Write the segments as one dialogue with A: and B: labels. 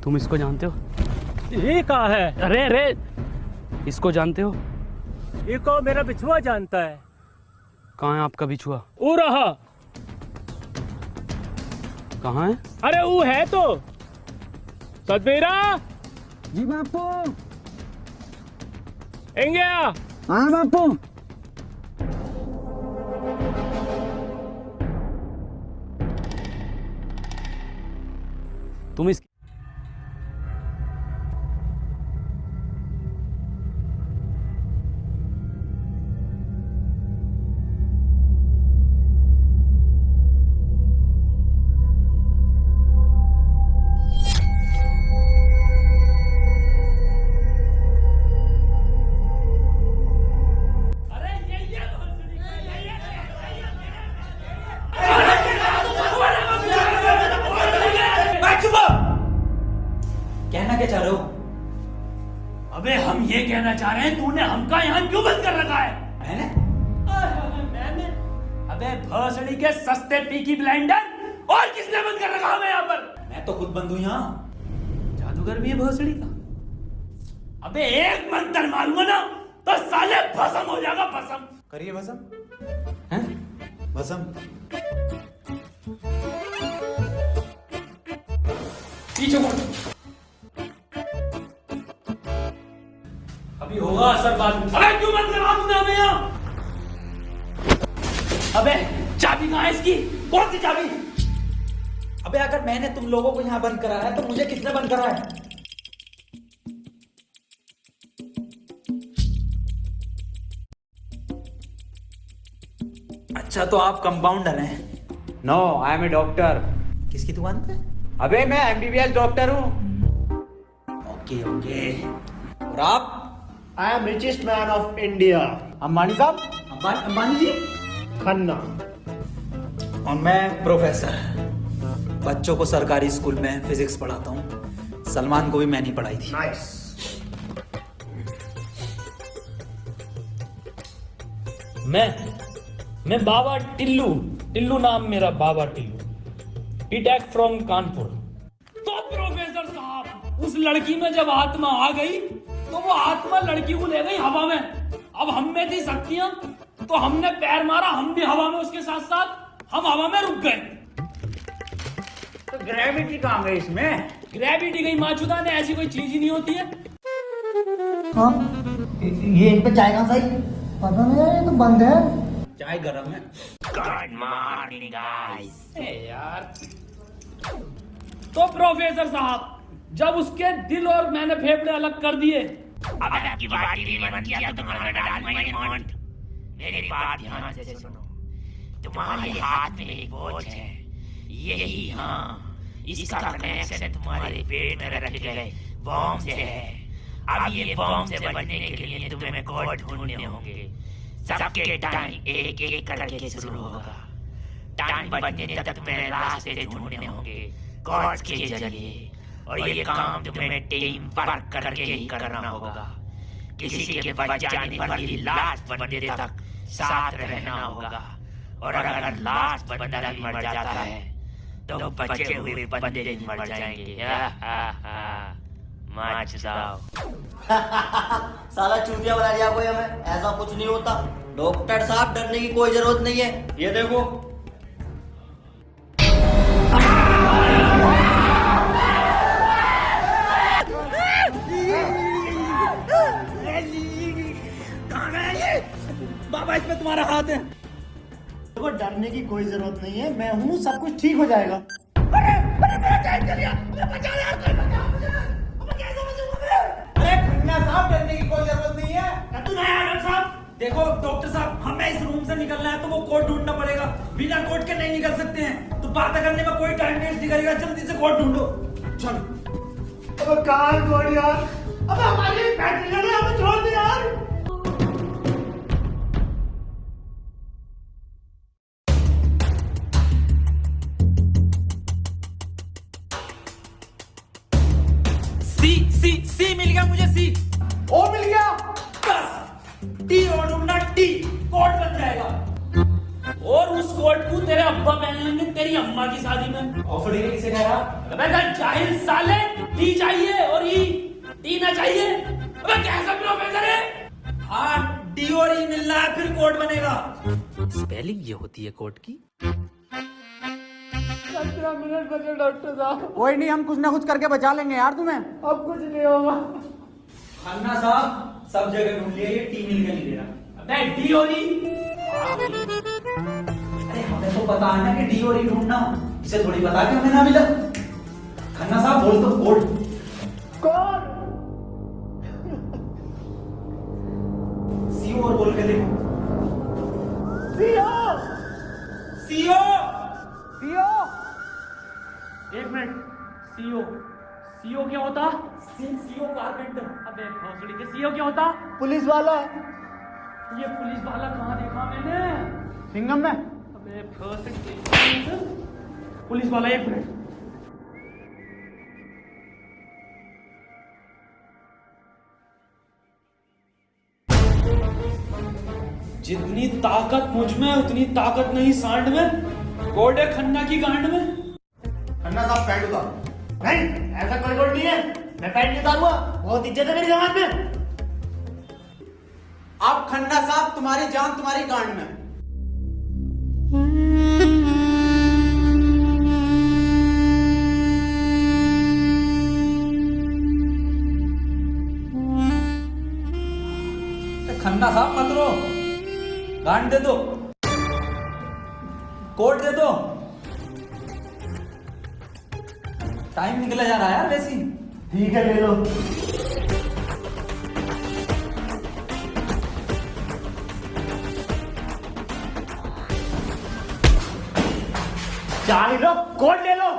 A: तुम इसको जानते हो?
B: ये कहा है?
A: अरे अरे, इसको जानते हो?
B: ये को मेरा बिछुआ जानता है।
A: कहाँ है आपका बिछुआ?
B: वो रहा।
A: कहाँ है?
B: अरे वो है तो सतबीरा।
C: जी बापू।
B: एंगया।
C: हाँ बापू।
A: तुम इस
D: कहना क्या चाह रहे हो?
E: अबे हम ये कहना चाह रहे हैं तूने हमका यहाँ क्यों बंद कर रखा है? मैंने? अबे भोसड़ी के सस्ते पीकी ब्लेंडर, और किसने बंद कर रखा हमें यहाँ पर?
D: मैं तो खुद बंद हूँ यहाँ।
E: जादूगर भी है भोसड़ी का। अबे एक मंत्र मारूंगा ना तो साले भस्म हो जाएगा, भस्म।
D: करिए भस्म। हैं? भस्म।
E: पीछे मुड़। अभी होगा असर बाद में। अबे क्यों बंद करा तूने हमें यहाँ? अबे चाबी कहाँ है इसकी? कौन सी चाबी?
D: अबे अगर मैंने तुम लोगों को यहाँ बंद करा है तो मुझे किसने बंद करा है? अच्छा तो आप कंपाउंडर हैं?
C: No, I am a doctor.
D: किसकी दुकान पे?
C: अबे मैं एमबीबीएस डॉक्टर हूँ।
D: Okay okay. और आप?
F: I am richest man of India.
C: Ambani साहब।
D: अंबानी जी?
F: खन्ना।
D: और मैं प्रोफेसर। बच्चों को सरकारी स्कूल में फिजिक्स पढ़ाता हूँ। सलमान को भी मैंने ही पढ़ाई थी।
F: Nice.
E: मैं बाबा टिल्लू नाम मेरा, बाबा टिल्लू। BTech from Kanpur. तो प्रोफेसर साहब, उस लड़की में जब आत्मा आ गई तो वो आत्मा लड़की को ले गई हवा में। अब हम में थी शक्तियां तो हमने पैर मारा, हम भी हवा में उसके साथ साथ, हम हवा में रुक गए।
C: तो ग्रेविटी कहाँ गई इसमें?
E: ग्रेविटी गई माचुदा ने, ऐसी कोई चीज ही नहीं होती है।
G: हाँ, ये इन पे चाय कहाँ सही? पता नहीं यार, ये तो बंद है।
D: चाय गरम है।
E: Good morning guys. यार तो प्रोफेसर साहब, जब उसके दिल और मैंने फेफड़े अलग कर दिए, अब आपकी बाटी भी बन गया तो तुम्हारा डाल मैं मेरी बात ध्यान से सुनो। तुम्हारे हाथ में एक बोझ है, यही, हाँ, इसका कनेक्शन तुम्हारे पेट में रखे गए बॉम्ब से है। अब ये बॉम्ब से बचने के लिए तुम्हें कोड ढूंढने होंगे। सबके टाइम एक एक करके शुरू होगा। टाइम बचने तक तुम्हें रास्ते ढूंढने होंगे कोड्स के जरिए, और ये काम तुम्हें टीम वर्क करके ही करना होगा। किसी के बच जाने पर भी लास्ट बंदे तक साथ रहना होगा, और अगर लास्ट बंदा भी मर जाता है तो बचे हुए बंदे भी मर जाएंगे। माच जाओ।
G: साला चूतिया बना दिया कोई हमें। ऐसा कुछ नहीं होता डॉक्टर साहब, डरने की कोई जरूरत नहीं है। ये देखो,
D: बाबा इसमें तुम्हारा हाथ है।
F: देखो डरने की कोई जरूरत नहीं है, मैं हूँ, सब कुछ ठीक हो जाएगा।
D: अरे खन्ना साहब, डरने की कोई जरूरत नहीं है।
E: तू नया डॉक्टर साहब।
D: देखो डॉक्टर साहब, हमें इस रूम से निकलना है तो वो कोड ढूंढना पड़ेगा। बिना कोड के नहीं निकल सकते हैं। तो बातें करने का कोई टाइम वेस्ट नहीं करेगा, जल्दी से कोड ढूंढो। चलो।
F: अब कहाँ कोड यार? अब हमारी फैक्ट्री है ना, हमें छोड़ दे यार।
D: सी मिल गया मुझे। सी
F: ओ मिल गया।
D: बस टी और ढूंढना, टी कोड बन जाएगा।
E: और उस कोट को तेरे अब्बा पहन लेंगे तेरी अम्मा की शादी में।
C: ऑफर डे किसे कह रहा?
E: अबे क्या जाहिल साले, डी चाहिए और ई डी ना चाहिए। अबे कैसा प्रोफेसर है?
D: हाँ, डी और ई मिल रहा है फिर कोट बनेगा।
E: स्पेलिंग ये होती है कोट की।
F: 15 मिनट बचे डॉक्टर साहब।
C: कोई नहीं, हम कुछ ना कुछ करके बचा लेंगे यार तुम्हें।
F: अब कुछ नहीं होगा।
D: खन्ना साहब सब जगह ढूंढ लिया, ये टी मिल के नहीं दे रहा।
E: अबे डी और ई।
D: अरे हमें तो पता है ना कि डी और ई ढूंढना, इसे थोड़ी पता कि हमें ना मिला। खन्ना साहब बोल तो कोड।
F: कौन?
D: सीओ और बोल के देखो।
F: सीओ।
D: सीओ।
C: सीओ।
E: एक मिनट, सीओ सीओ क्या होता?
D: CO carpenter.
E: अबे भोसड़ी के सीओ क्या होता?
F: पुलिस वाला।
E: ये पुलिस वाला कहाँ देखा मैंने?
C: सिंघम में।
E: अबे भोसड़ी के पुलिस वाला। एक मिनट, जितनी ताकत मुझ में उतनी ताकत नहीं सांड में। कोड है खन्ना की गांड में।
F: खन्ना साहब पैंट उतारो। नहीं, ऐसा कोई कोड नहीं है। मैं पैंट नहीं उतारूंगा, बहुत इज्जत है मेरी समाज में।
C: अब खन्ना साहब तुम्हारी जान तुम्हारी गांड में।
D: खन्ना साहब मत रो, गांड दे दो, कोट दे दो। टाइम निकला जा रहा है यार वैसी।
F: ठीक है, ले लो। चाली लो, कोड ले लो।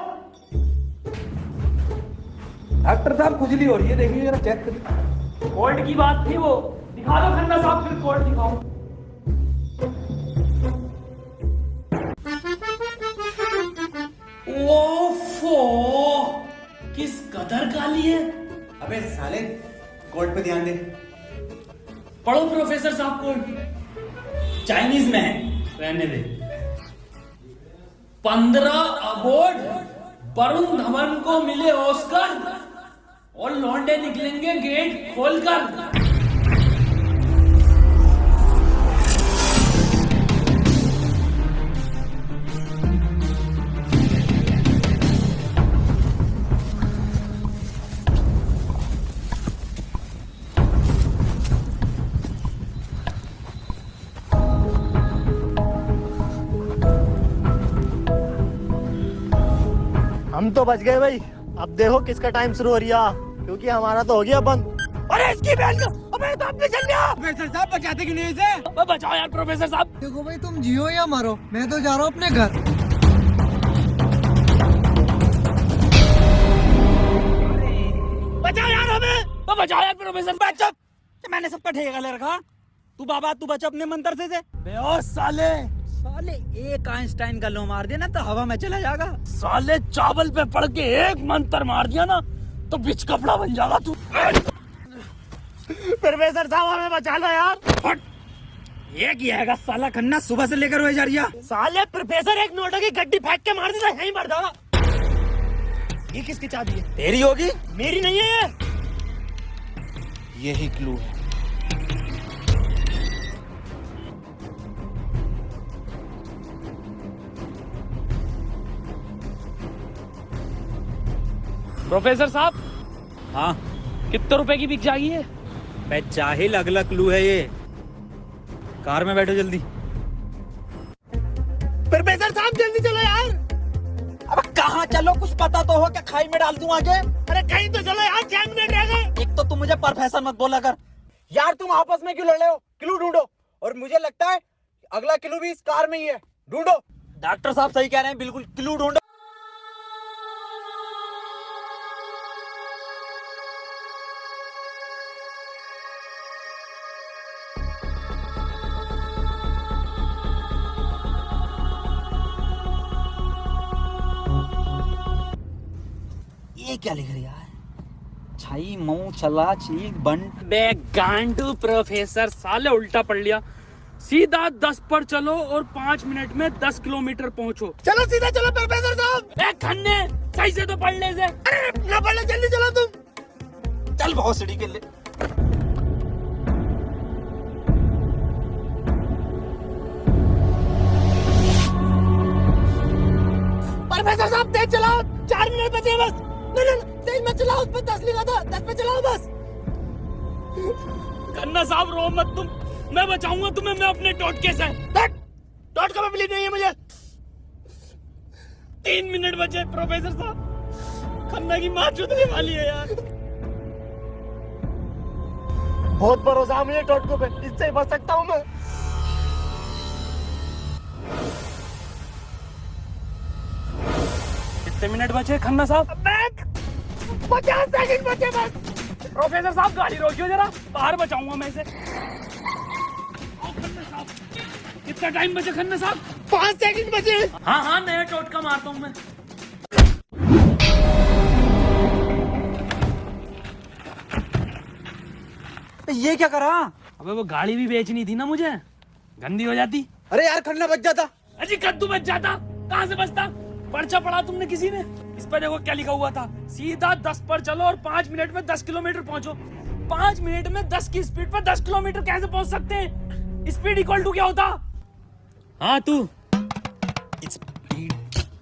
C: डॉक्टर साहब खुजली हो रही है, देखिए जरा चेक कर।
E: कोर्ट की बात थी वो। दिखा दो खन्ना साहब, फिर कोर्ट दिखाओ। ओफो, किस कदर काली है।
C: अबे साले, कोर्ट पे ध्यान दे।
E: पढ़ो प्रोफेसर साहब कोर्ट।
D: चाइनीज में है,
E: रहने दे। 15 अवार्ड वरुण धवन को मिले ऑस्कर और लौंडे निकलेंगे गेट खोलकर।
F: हम तो बच गए भाई। अब देखो किसका टाइम शुरू हो रहा, क्योंकि हमारा तो हो गया बंद। अरे इसकी बहन को, अबे तो आपने चल लिया।
C: प्रोफेसर साहब बचाते कि नहीं इसे?
E: अबे बचाओ यार प्रोफेसर साहब।
H: देखो भाई, तुम जियो या मरो, मैं तो जा रहा हूँ अपने घर।
D: बचाओ यार हमें।
E: तो बचाओ यार प्रोफेसर।
D: बचा, मैंने सबका ठेका ले रखा। तू बाबा तू बचा अपने मंत्र से।
E: बेहोश साले।
D: साले एक आइंस्टाइन का लो मार दिया ना तो हवा में चला जाएगा।
E: साले चावल पे पड़ के एक मंत्र मार दिया ना तो बिच कपड़ा बन जाएगा तू।
F: प्रोफेसर साहब हमें बचा लो यार।
D: ये किया है साला खन्ना सुबह से लेकर हुए जा रही है।
F: साले प्रोफेसर एक नोटों की गड्डी फेंक के मार देता, यहीं मर जाएगा। ये किसकी चाबी है?
D: तेरी होगी।
F: मेरी नहीं है ये।
D: यही क्लू है।
E: प्रोफेसर साहब,
D: हाँ
E: कितने रुपए की बिक जाएगी ये?
D: बे जाहिल, अगला क्लू है ये। कार में बैठो जल्दी।
F: प्रोफेसर साहब जल्दी चलो यार।
D: अब कहाँ चलो, कुछ पता तो हो क्या खाई में डाल दूं आगे।
F: अरे कहीं तो चलो यार, 6 मिनट रह गए।
D: एक तो तुम मुझे प्रोफेसर मत बोला कर।
C: यार तुम आपस में क्यों लड़ रहे हो? क्लू ढूंढो। और मुझे लगता है अगला क्लू भी इस कार में ही है, ढूंढो।
D: डॉक्टर साहब सही कह रहे हैं, बिल्कुल क्लू ढूंढो। ये क्या लिख रही है? छाई मऊ चला चीक बंट।
E: बे गांडू प्रोफेसर साले, उल्टा पढ़ लिया।
A: सीधा 10 पर चलो और 5 मिनट में 10 किलोमीटर पहुंचो।
F: चलो सीधा चलो प्रोफेसर साहब।
E: ए खन्ने, सही से तो पढ़ ले से।
F: ना पढ़ले जल्दी चलो तुम। चल भोसड़ी के लिए। प्रोफेसर साहब तेज चलाओ, 4 मिनट बचे बस। नहीं तेज मत चलाओ, उस पर 10 लिखा था, 10 पे चलाओ बस।
E: खन्ना साहब रो मत तुम, मैं बचाऊंगा तुम्हें, मैं अपने टोटके से।
F: टॉट का बिलीव नहीं है मुझे।
E: 3 मिनट बचे प्रोफेसर साहब, खन्ना की माँ चुदने वाली है यार।
F: बहुत भरोसा है मुझे टॉट को पे, इससे ही बच सकता हूँ मैं।
A: कितने मिनट बचे खन्ना साहब?
F: 50 सेकंड बचे बस।
E: प्रोफेसर साहब गाड़ी रोकियो जरा, बाहर बचाऊंगा मैं इसे। खन्ना साहब, कितना टाइम बचे खन्ना साहब?
F: 5 सेकंड बचे।
E: हाँ हाँ, नया टोटका मारता हूँ मैं।
C: ये क्या करा?
A: अबे वो गाड़ी भी बेचनी थी ना मुझे, गंदी हो जाती।
C: अरे यार खन्ना बच जाता।
E: अजी कद्दू बच जाता, कहाँ से बचता? पर्चा पढ़ा तुमने किसी ने? इस पर देखो क्या लिखा हुआ था, सीधा 10 पर चलो और 5 मिनट में 10 किलोमीटर पहुंचो। 5 मिनट में 10 की स्पीड पर 10 किलोमीटर कैसे पहुंच सकते हैं? स्पीड इक्वल टू क्या होता? हाँ तू।
I: Speed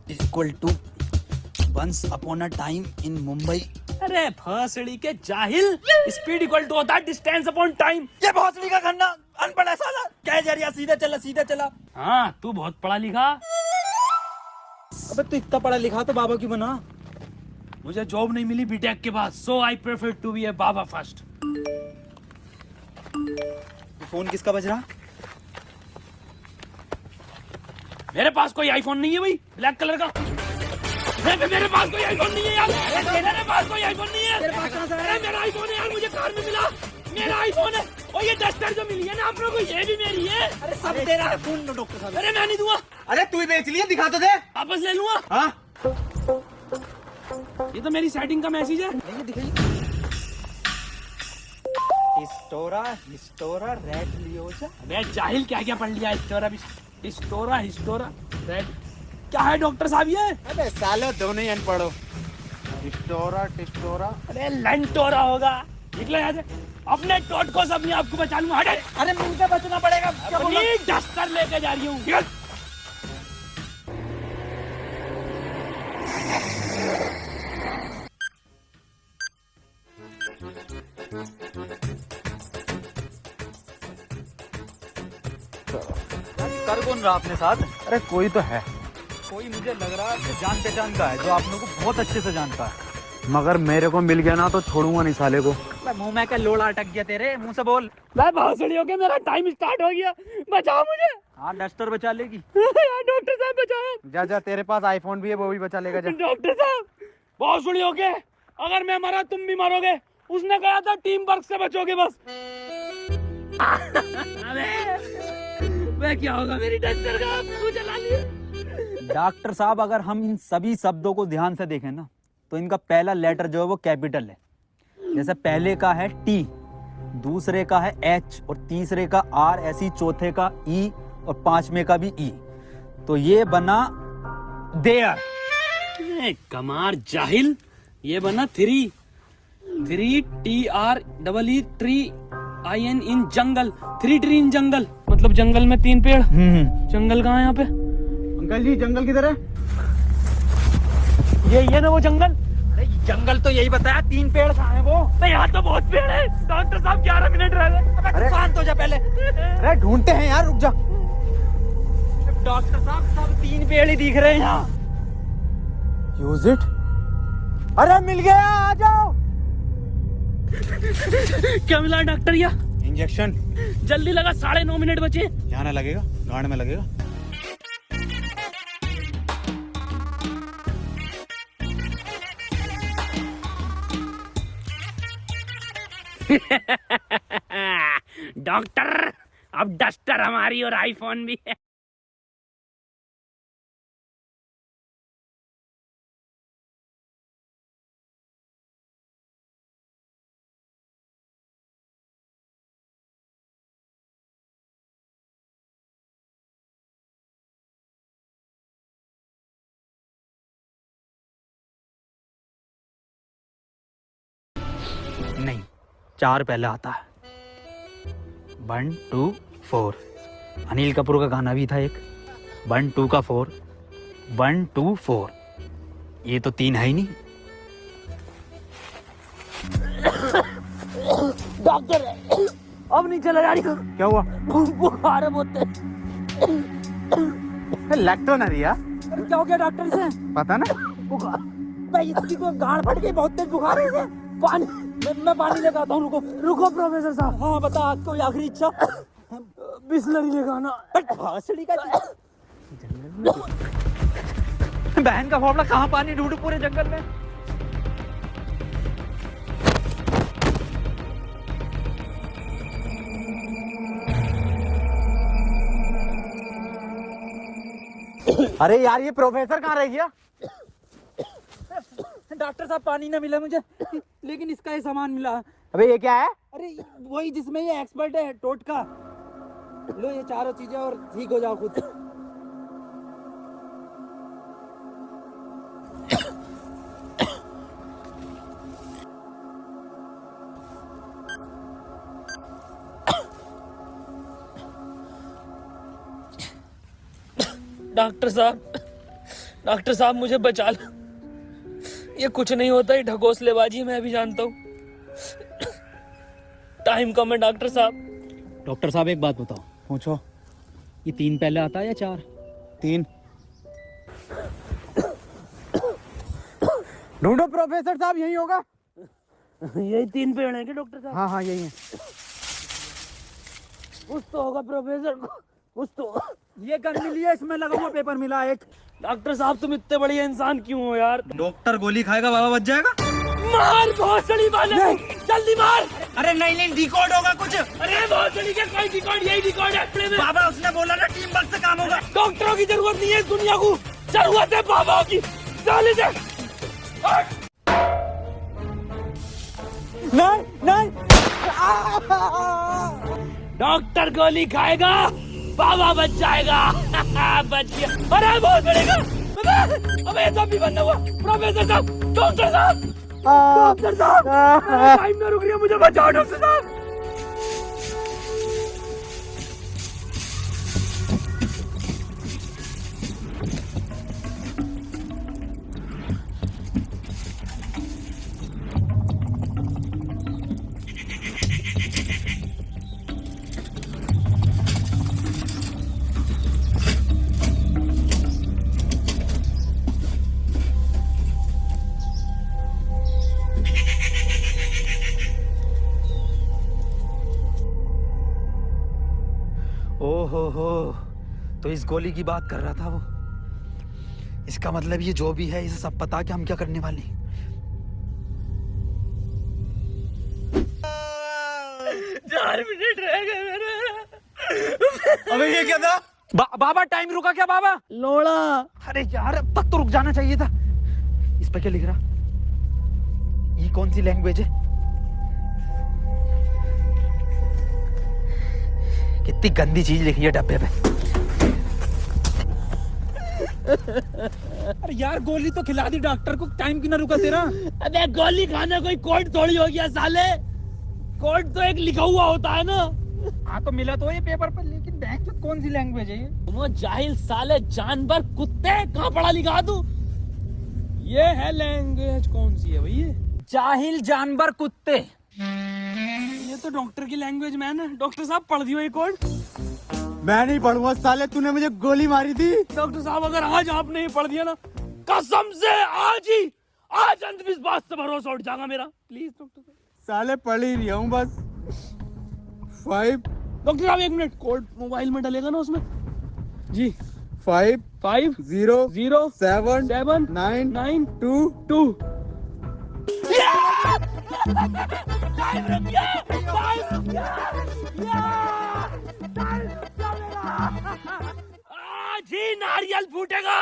I: equal to once upon a time in Mumbai।
E: अरे भसड़ी के जाहिल, स्पीड इक्वल टू होता है डिस्टेंस अपॉन टाइम।
F: ये भोसड़ी का खन्ना अनपढ़ है साला। क्या जरिया, सीधा चला सीधा चला।
A: हाँ तू बहुत पढ़ा लिखा।
C: अबे तू इतना पढ़ा लिखा तो बाबा क्यों बना?
A: मुझे जॉब नहीं मिली बीटेक के बाद, so I prefer to be a baba first.
C: Phone किसका बज रहा?
E: मेरे पास कोई आईफोन नहीं है भाई, ब्लैक कलर का। मेरे पास कोई आईफोन नहीं है यार, मेरे पास कोई आईफोन नहीं है।
C: तेरे पास कहाँ से
E: अरे मेरा आईफोन है यार, मुझे कार में मिला, मेरा आईफोन है। और ये डस्टर जो मिली है ना आप लोगों को, ये भी मेरी है।
C: अरे सब तेरा है। फोन लो डॉक्टर साहब।
E: अरे मैं नहीं दूंगा,
C: अरे तू ही बेच लिया, दिखा तो दे।
E: वापस ले लूंगा।
C: हाँ
E: ये तो मेरी सेटिंग का मैसेज है।
C: नहीं दिखाई। हिस्टोरा रेड लियोजा।
E: अबे जाहिल, क्या क्या पढ़ लिया? हिस्टोरा रेड क्या है डॉक्टर साहब ये?
C: अबे सालो दोनों ही अनपढ़ हो। टिस्टोरा।
E: अरे लंटोरा होगा। निकलो यहाँ से, अपने टोट को सब नहीं आपको बचा लूंगा। हटे।
C: अरे मुंह पे बचना पड़ेगा।
E: अपनी डस्टर लेके जा रही हूँ।
C: कर कौन रहा अपने साथ? अरे कोई तो है। कोई मुझे लग रहा है कि जान पहचान का है, जो आप लोगों को बहुत अच्छे से जानता है।
J: मगर मेरे को मिल गया ना तो छोड़ूंगा नहीं साले को।
C: मुंह में क्या लोड़ा अटक गया तेरे मुंह से बोल।
E: मैं भोसड़ी हो गया, मेरा टाइम स्टार्ट हो गया, बचाओ मुझे।
C: हाँ डस्टर बचा लेगी।
E: डॉक्टर साहब बचाओ।
J: जा जा, तेरे पास आईफोन भी है, वो भी बचा लेगा जा।
E: डॉक्टर साहब भोसड़ी हो गए, अगर मैं मरा तुम भी मरोगे। उसने कहा था टीम वर्क से बचोगे बस। मैं क्या होगा मेरी डस्टर का, आपको जला लिया।
C: डॉक्टर साहब अगर हम इन सभी शब्दों को ध्यान से देखें ना, तो इनका पहला लेटर जो है वो कैपिटल है। जैसे पहले का है टी, दूसरे का है एच और तीसरे का आर, ऐसी चौथे का ई और पांचवें का भी ई। तो ये बना देयर।
A: कमार जाहिल, ये बना 3 TREE tree IN in jungle. 3 tree in jungle, मतलब जंगल में 3 पेड़। जंगल कहाँ है यहाँ पे?
J: अंकल जी जंगल किधर है?
E: ये ना वो जंगल।
C: जंगल तो यही बताया, 3 पेड़ कहाँ है वो?
E: यहाँ तो बहुत पेड़ है। डॉक्टर साहब 11 मिनट रह गए।
C: अरे शांत हो जा पहले।
J: अरे ढूंढते हैं यार, रुक जा।
C: डॉक्टर साहब सब 3 पेड़ ही दिख रहे हैं यहाँ।
J: Use it. अरे मिल गया, आ जाओ।
A: क्या मिला डॉक्टर? या
J: इंजेक्शन।
A: जल्दी लगा, 9:30 मिनट बचे।
J: यहाँ ना लगेगा, गांड में लगेगा।
A: डॉक्टर अब डस्टर हमारी और आईफोन भी है।
C: नहीं, 4 पहले आता है। 1 2 4। अनिल कपूर का गाना भी था एक, 1 2 का 4, 1 2 4। ये तो 3 है ही नहीं।
E: डॉक्टर अब नहीं चला जा रही।
C: क्या हुआ?
E: बुखार है बहुत।
C: लैक्टोनरिया।
E: क्या हो गया डॉक्टर से?
C: पता ना।
E: बुखार भाई, इसकी तो गांड फट गई, बहुत तेज बुखार है। पानी मैं पानी लेकर आता हूँ। रुको रुको प्रोफेसर साहब। हाँ बता, आज कोई आखिरी इच्छा? बिस्लरी लेगाना। भाषणी का
C: बहन का फावड़ा, कहाँ पानी ढूंढूं पूरे जंगल में?
J: अरे यार, ये प्रोफेसर कहाँ रह गया?
C: डॉक्टर साहब, पानी ना मिला मुझे, लेकिन इसका ये सामान मिला।
J: अबे ये क्या है?
C: अरे वही जिसमें ये एक्सपर्ट है, टोटका। लो ये चारों चीजें और ठीक हो जाओ खुद।
E: डॉक्टर साहब मुझे बचा लो। ये कुछ नहीं होता, ये ढकोसलेबाजी मैं भी जानता हूँ। टाइम कम है डॉक्टर साहब।
C: डॉक्टर साहब एक बात बताओ।
J: पूछो।
C: ये 3 पहले आता है या 4?
J: 3। ढूंढो प्रोफेसर साहब, यही होगा।
E: यही 3 पेड़ हैं क्या डॉक्टर साहब?
J: हाँ हाँ यही है।
E: कुछ तो होगा प्रोफेसर को, कुछ तो।
C: ये गन मिली है, इसमें लगा हुआ पेपर मिला एक।
E: डॉक्टर साहब तुम इतने बढ़िया इंसान क्यों हो यार?
C: डॉक्टर गोली खाएगा, बाबा बच जाएगा।
E: मार भोसड़ी वाले, जल्दी मार।
D: अरे नहीं डिकोड होगा कुछ।
E: अरे भोसड़ी का कोई डिकॉर्ड, यही डिकॉर्ड है अपने में।
D: बाबा उसने बोला ना टीम वर्क से काम होगा।
E: डॉक्टरों की जरूरत नहीं है इस दुनिया को, जरूरत है बाबाओं की। चल इधर।
J: नहीं।
E: डॉक्टर गोली खाएगा, बाबा बच जाएगा। बच गया। अरे बहुत बड़ेगा। अबे तो भी बंद हुआ। प्रोफेसर साहब, डॉक्टर साहब, डॉक्टर साहब, टाइम ना रुक रही है, मुझे बचाओ डॉक्टर साहब।
C: ओहो, तो इस गोली की बात कर रहा था वो। इसका मतलब ये जो भी है, इसे सब पता कि हम क्या करने वाले हैं।
E: 4 मिनट रह गए मेरे।
C: अबे ये क्या था? बाबा टाइम रुका क्या बाबा?
E: लोड़ा।
C: अरे यार, अब तक तो रुक जाना चाहिए था। इस पर क्या लिख रहा? ये कौन सी लैंग्वेज है? कितनी गंदी चीज लिखी है डब्बे पे। अरे यार, गोली तो खिला दी डॉक्टर को, टाइम क्यों ना रुका तेरा?
E: अबे गोली खाना कोई कोड थोड़ी हो गया साले। कोड तो एक लिखा हुआ होता है ना।
C: हाँ तो मिला तो ये पेपर पर, लेकिन बैंक में कौन सी लैंग्वेज है ये?
E: वो जाहिल साले, जानवर कुत्ते, कहाँ पढ़ा लिखा तू? ये है लैंग्वेज, कौन सी है भाई ये?
C: जाहिल जानवर कुत्ते।
E: ये तो डॉक्टर की लैंग्वेज मैन है। डॉक्टर साहब पढ़ दियो ये कोड।
J: मैं नहीं पढ़ूंगा साले, तूने मुझे गोली मारी थी।
E: डॉक्टर साहब अगर आज आपने ये पढ़ दिया ना, कसम से आज अंधविश्वास से भरोसा उठ जाएगा मेरा। प्लीज डॉक्टर साहब।
J: साले पढ़ ही रहा हूँ बस। 5
E: डॉक्टर साहब 1 मिनट, कोड मोबाइल में डलेगा ना उसमें? जी।
J: 5
E: 5
J: 0
E: 0
J: 7
E: 7
J: 9
E: 9
J: 2
E: 2। टाइम रुक गया, टाइम रुक गया। आज ही नारियल फूटेगा।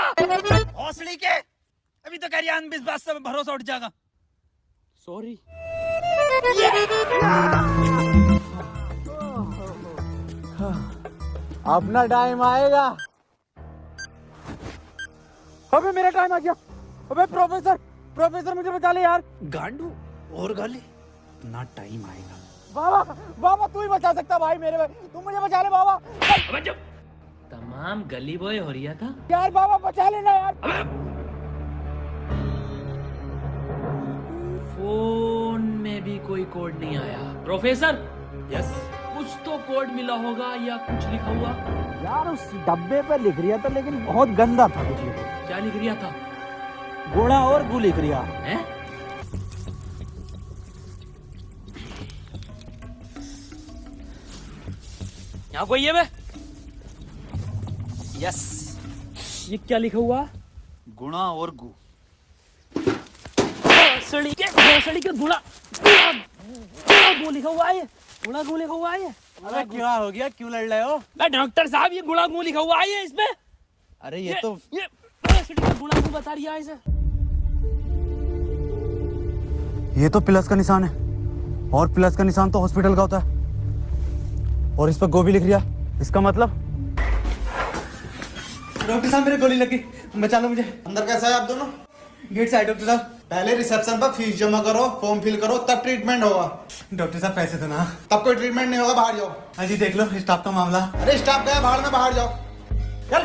D: हौसली के अभी तो करिए अंधविश्वास से भरोसा उठ जाएगा।
E: सॉरी।
J: अपना टाइम आएगा। अबे मेरा टाइम आ गया। अबे प्रोफेसर मुझे बचा ले यार।
C: गांडू और गाली।
I: अपना टाइम आएगा।
J: बाबा बाबा तू ही बचा सकता भाई मेरे भाई, तुम मुझे बचा ले बाबा।
E: अबे चुप। तमाम गली बॉय हो रिया था।
J: यार बाबा बचा लेना यार।
E: फोन में भी कोई कोड नहीं आया। Professor,
I: yes.
E: कुछ तो कोड मिला होगा या कुछ लिखा हुआ?
C: यार उस डब्बे पे लिख रिया था लेकिन बहुत गंदा था कुछ लिखा।
E: क्या लिख रिया था?
C: गुणा और गु लिख रिया
E: हैं? यहाँ कोई है बे?
C: यस।
A: ये क्या लिखा हुआ?
C: गुणा और गु।
A: सड़ी के गुड़ा गो लिखा हुआ है। गुड़ा गो लिखा हुआ है।
J: अबे क्या हो गया, क्यों लड़ रहे हो?
A: डॉक्टर साहब ये गुड़ा गो लिखा हुआ है इसमें।
C: अरे ये तो
A: गुड़ा गो बता रही है इसे।
I: ये तो प्लस का निशान है, और प्लस का निशान तो हॉस्पिटल का होता है, और इस पर गो भी लिख रिया। इसका मतलब
J: डॉक्टर साहब मेरे गोली लगी, बचा लो मुझे।
F: अंदर कैसा है आप दोनों?
J: गेट से आए डॉक्टर साहब।
F: पहले रिसेप्शन पर फीस जमा करो, फॉर्म फिल करो, तब ट्रीटमेंट होगा।
J: डॉक्टर साहब पैसे तो ना।
F: तब कोई ट्रीटमेंट नहीं होगा, बाहर जाओ।
J: हाँ जी देख लो स्टाफ का मामला।
F: अरे स्टाफ गया बाहर में, बाहर जाओ। चल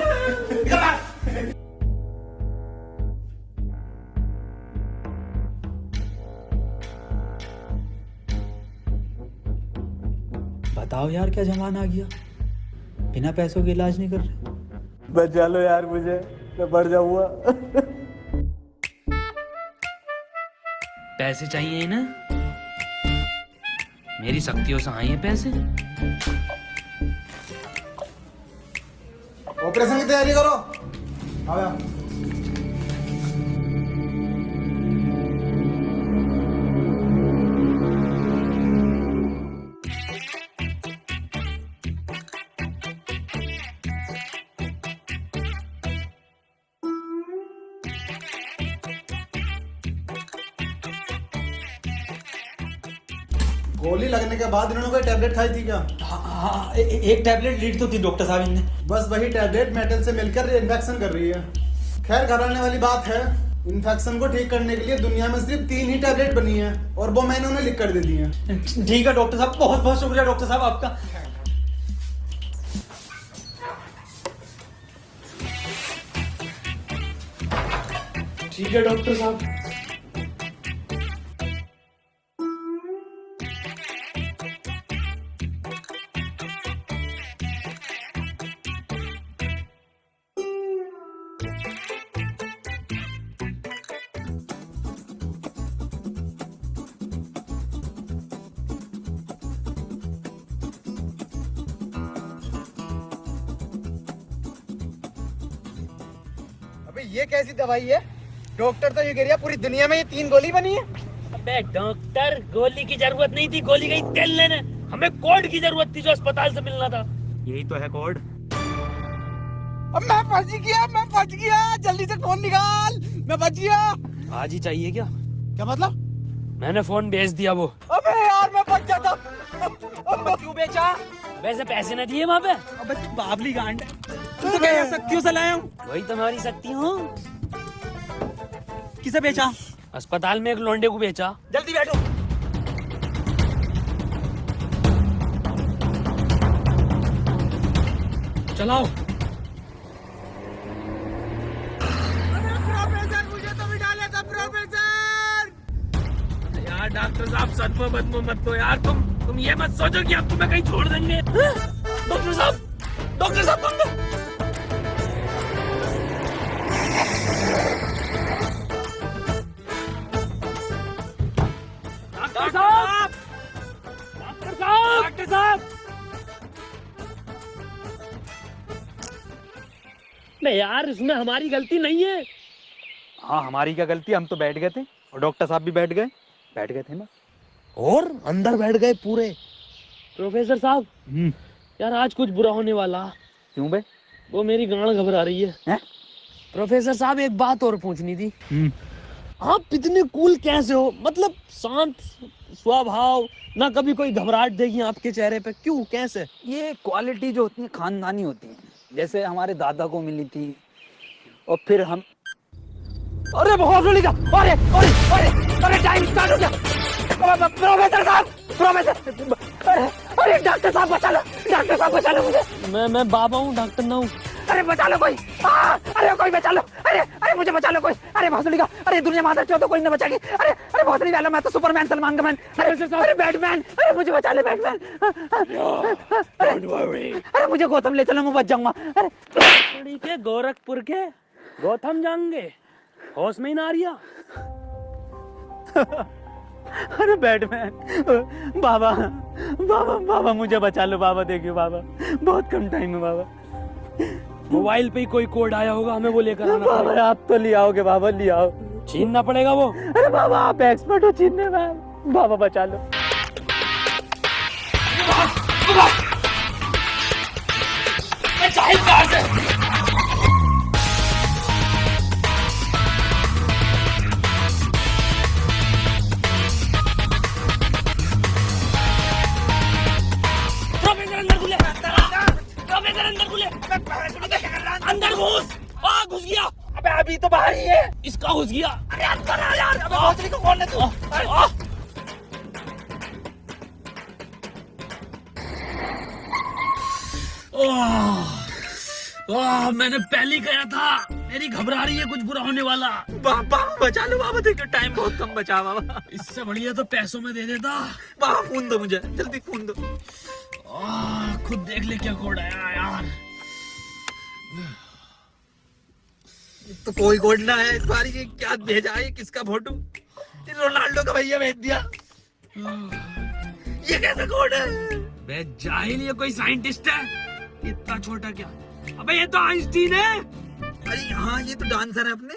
C: बताओ यार क्या जमाना आ गया, बिना पैसों के इलाज नहीं कर रहे।
J: बचा लो यार मुझे, मैं बढ़ जाऊंगा।
E: पैसे चाहिए ना? मेरी शक्तियों से आए हैं पैसे।
F: ऑपरेशन की तैयारी करो। आओ यार। गोली लगने के बाद इन्होंने कोई टैबलेट खाई थी क्या?
C: हाँ एक टैबलेट लीड तो थी डॉक्टर साहब इनने।
F: बस वही टैबलेट मेटल से मिलकर इन्फेक्शन कर रही है। खैर घबराने वाली बात है, इन्फेक्शन को ठीक करने के लिए दुनिया में सिर्फ 3 ही टैबलेट बनी है, और वो मैंने उन्हें लिख कर दे दी है।
C: ठीक है डॉक्टर साहब, बहुत बहुत शुक्रिया डॉक्टर साहब आपका।
A: ठीक है डॉक्टर साहब।
J: अबे ये कैसी दवाई है? डॉक्टर तो ये कह रहा पूरी दुनिया में ये 3 गोली बनी है।
A: अबे डॉक्टर, गोली की जरूरत नहीं थी, गोली गई तेल लेने। हमें कोड की जरूरत थी जो अस्पताल से मिलना था।
C: यही तो है कोड।
J: अब मैं फंस गया, जल्दी से फोन निकाल, मैं बच गया।
A: आज ही चाहिए क्या?
J: क्या मतलब?
A: मैंने फोन बेच दिया वो।
J: अबे यार मैं बच जाता।
A: क्यों बेचा? वैसे पैसे न दिए वहाँ पे।
C: अबे तू बाबली गांड है, तू तो क्या शक्तियों से लाया हूँ।
A: वही तुम्हारी शक्ति हूँ।
C: किसे बेचा?
A: अस्पताल में एक लौंडे को बेचा।
J: जल्दी बैठो।
A: चलाओ।
J: प्रोफेसर मुझे तो बिठा लेता प्रोफेसर।
A: यार डॉक्टर साहब सदमा बदमा मत दो यार। तुम ये मत सोचो कि अब तुम्हें कहीं छोड़ देंगे। डॉक्टर साहब डॉक्टर साहब। नहीं यार, इसमें हमारी गलती नहीं है।
C: हाँ हमारी क्या गलती, हम तो बैठ गए थे और डॉक्टर साहब भी बैठ गए थे ना,
J: और अंदर बैठ गए पूरे।
A: प्रोफेसर साहब, यार आज कुछ बुरा होने वाला।
C: क्यों बे?
A: वो मेरी गांड घबरा रही है। प्रोफेसर साहब एक बात और पूछनी थी। आप इतने कूल कैसे हो? मतलब शांत स्वभाव, ना कभी कोई घबराहट देखी आपके चेहरे पे, क्यों कैसे?
C: ये क्वालिटी जो होती है खानदानी होती है, जैसे हमारे दादा को मिली थी और फिर हम। अरे बहुत अरे टाइम स्टार्ट हो गया।
J: प्रोफेसर साहब, प्रोफेसर, अरे डॉक्टर साहब बचा लो, डॉक्टर साहब बचा लो मुझे।
A: मैं बाबा हूँ, डॉक्टर ना हूँ।
J: अरे बचा लो कोई, अरे कोई बचा लो, अरे मुझे बचा लो कोई, अरे भोसड़ी का, अरे दुनिया मादर चो तो कोई न बचाएगी, अरे भोसड़ी वाला, मैं तो सुपरमैन, सलमान का मैन, अरे बैटमैन, अरे मुझे बचा ले बैटमैन, अरे मुझे गौतम ले चलो, मैं बच जाऊंगा।
B: लकड़ी के गोरखपुर के गौतम जाएंगे, होश में ही ना आ रिया।
C: अरे बैटमैन, बाबा बाबा बाबा मुझे बचा लो बाबा, देखियो बाबा, बहुत कम टाइम है बाबा।
A: मोबाइल पे ही कोई कोड आया होगा, हमें वो लेकर आना
C: बाबा
A: पड़ेगा।
C: आप तो ले आओगे बाबा, ले आओ।
A: छीनना पड़ेगा वो।
C: अरे बाबा आप एक्सपर्ट हो छीनने में, बाबा बचा लो।
A: अंदर घुस, घुस गया।
J: अबे अभी तो बाहर ही है।
A: इसका घुस गया।
J: अरे अंदर आ यार, अबे भोसड़ी को खोलने तू।
A: मैंने पहले कहा था, मेरी घबरा रही है, कुछ बुरा होने वाला।
C: बाबा बचा लो बाबा, देखो टाइम बहुत कम बचा बाबा।
A: इससे बढ़िया तो पैसों में दे देता।
C: बाबा फोन दो मुझे, जल्दी फोन दो।
A: खुद देख ले क्या कोड आया यार।
C: तो कोई कोड ना है इस बार, ये क्या भेजा है, किसका फोटो? रोनाल्डो का भैया भेज दिया। ये कैसा कोड है?
A: बे जाहिल, ये कोई साइंटिस्ट है? इतना छोटा क्या? अबे ये तो आइंस्टीन है।
C: अरे हाँ ये तो डांसर है अपने।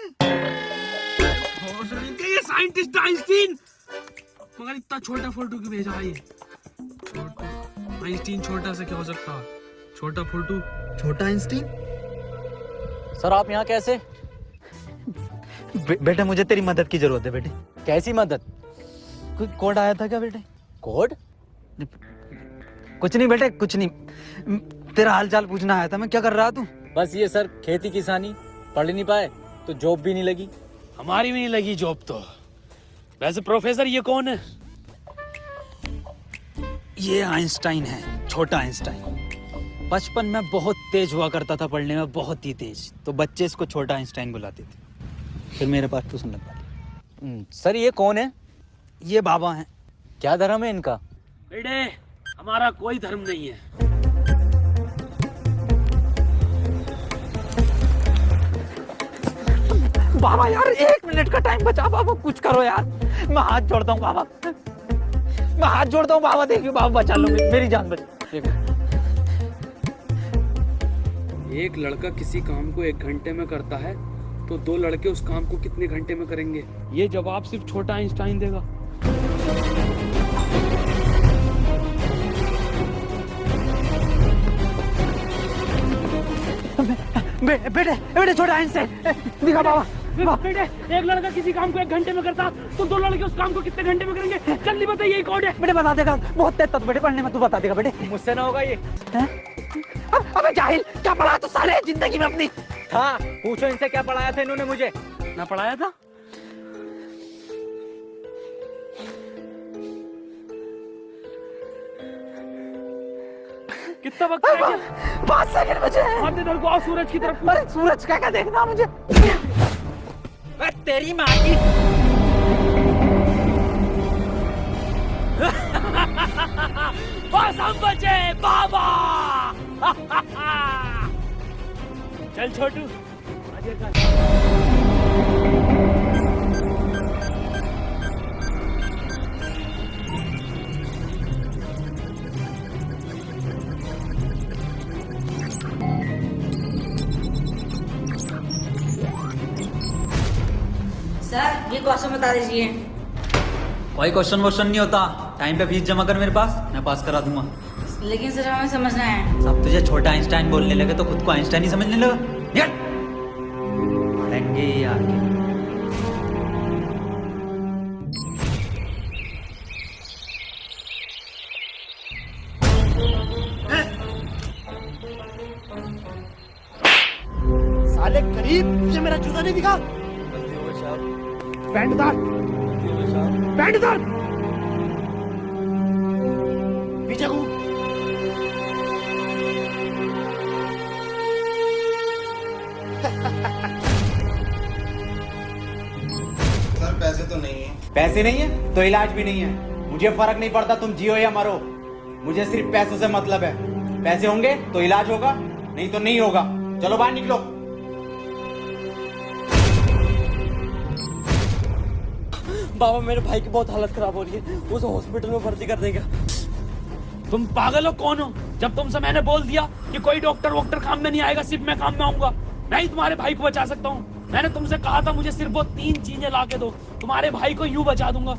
A: ये साइंटिस्ट आइंस्टीन, मगर इतना छोटा फोटो क्यों भेजा है ये? आइंस्टीन छोटा से क्या हो सकता? छोटा फोटो,
C: छोटा आइंस्टीन।
K: सर आप यहाँ कैसे?
C: बेटा मुझे तेरी मदद की जरूरत है बेटे।
K: कैसी मदद?
C: कोई कोड आया था क्या बेटे?
K: कोड?
C: कुछ नहीं बेटे, कुछ नहीं, तेरा हाल चाल पूछना आया था मैं। क्या कर रहा तू?
K: बस ये सर, खेती किसानी, पढ़ नहीं पाए तो जॉब भी नहीं लगी।
A: हमारी भी नहीं लगी जॉब तो। वैसे प्रोफेसर ये कौन है?
C: ये आइंस्टाइन है, छोटा आइंस्टाइन। बचपन में बहुत तेज हुआ करता था पढ़ने में, बहुत ही तेज, तो बच्चे इसको छोटा आइंस्टाइन बुलाते थे। फिर मेरे पास ट्यूशन लगवा।
K: सर ये कौन है?
C: ये बाबा हैं।
K: क्या धर्म है इनका?
A: बेटे हमारा कोई धर्म नहीं है।
J: बाबा यार 1 मिनट का टाइम बचा, बाबा कुछ करो यार, मैं हाथ जोड़ता हूँ बाबा, मैं हाथ जोड़ता हूँ बाबा, देखिए बाबा बचा लो, मेरी जान बचा।
A: एक लड़का किसी काम को 1 घंटे में करता है तो 2 लड़के उस काम को कितने घंटे में करेंगे? ये जवाब सिर्फ छोटा आइंस्टाइन देगा।
J: बेटे छोटा आइंस्टाइन दिखा बाबा।
A: बेटे एक लड़का किसी काम को 1 घंटे में करता तो 2 लड़के उस काम को कितने घंटे में करेंगे? जल्दी बताइए, यही कोड है।
J: बेटे बता देगा, बहुत तेज था बेटे पढ़ने में, तू बता देगा बेटे।
K: मुझसे ना होगा ये।
J: अबे जाहिल, क्या पढ़ा तू साले जिंदगी में अपनी?
K: हाँ पूछो इनसे, क्या पढ़ाया था इन्होंने मुझे?
A: ना पढ़ाया था? कितना वक्त रह गया?
J: 5 सेकंड बचे हैं।
A: हाथ इधर को आओ, सूरज की तरफ।
J: अरे सूरज क्या देखना मुझे?
K: तेरी माँ की।
A: बस हम बचे बाबा। चल छोटू, आगे कर।
L: सर ये क्वेश्चन बता दीजिए।
C: कोई क्वेश्चन वोश्चन नहीं होता, टाइम पे फीस जमा कर मेरे पास, मैं पास करा दूंगा।
L: लेकिन सर हमें समझना है।
C: सब तुझे छोटा आइंस्टाइन बोलने लगे तो खुद को आइंस्टाइन ही समझने लगा। पढ़ेंगे ये आगे।
J: साले गरीब, ये मेरा जूता नहीं दिखा? पैंट उतार, पैंट उतार।
F: सर पैसे तो नहीं है।
C: पैसे नहीं है तो इलाज भी नहीं है। मुझे फर्क नहीं पड़ता तुम जियो या मरो, मुझे सिर्फ पैसों से मतलब है। पैसे होंगे तो इलाज होगा, नहीं तो नहीं होगा। चलो बाहर निकलो।
A: बाबा मेरे भाई की बहुत हालत खराब हो रही है, उसे हॉस्पिटल में भर्ती कर देगा।
E: तुम पागल हो कौन हो? जब तुमसे मैंने बोल दिया कि कोई डॉक्टर वॉक्टर काम में नहीं आएगा, सिर्फ मैं काम में आऊंगा। मैं ही तुम्हारे भाई को बचा सकता हूँ। मैंने तुमसे कहा था मुझे सिर्फ वो 3 चीजें ला के दो, तुम्हारे भाई को यूं बचा दूंगा।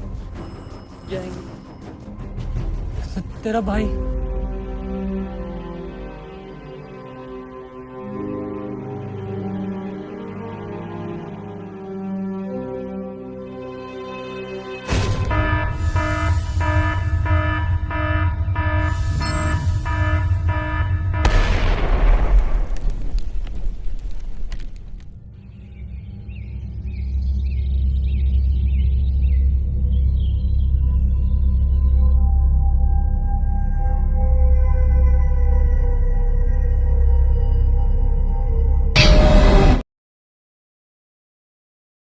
A: तेरा भाई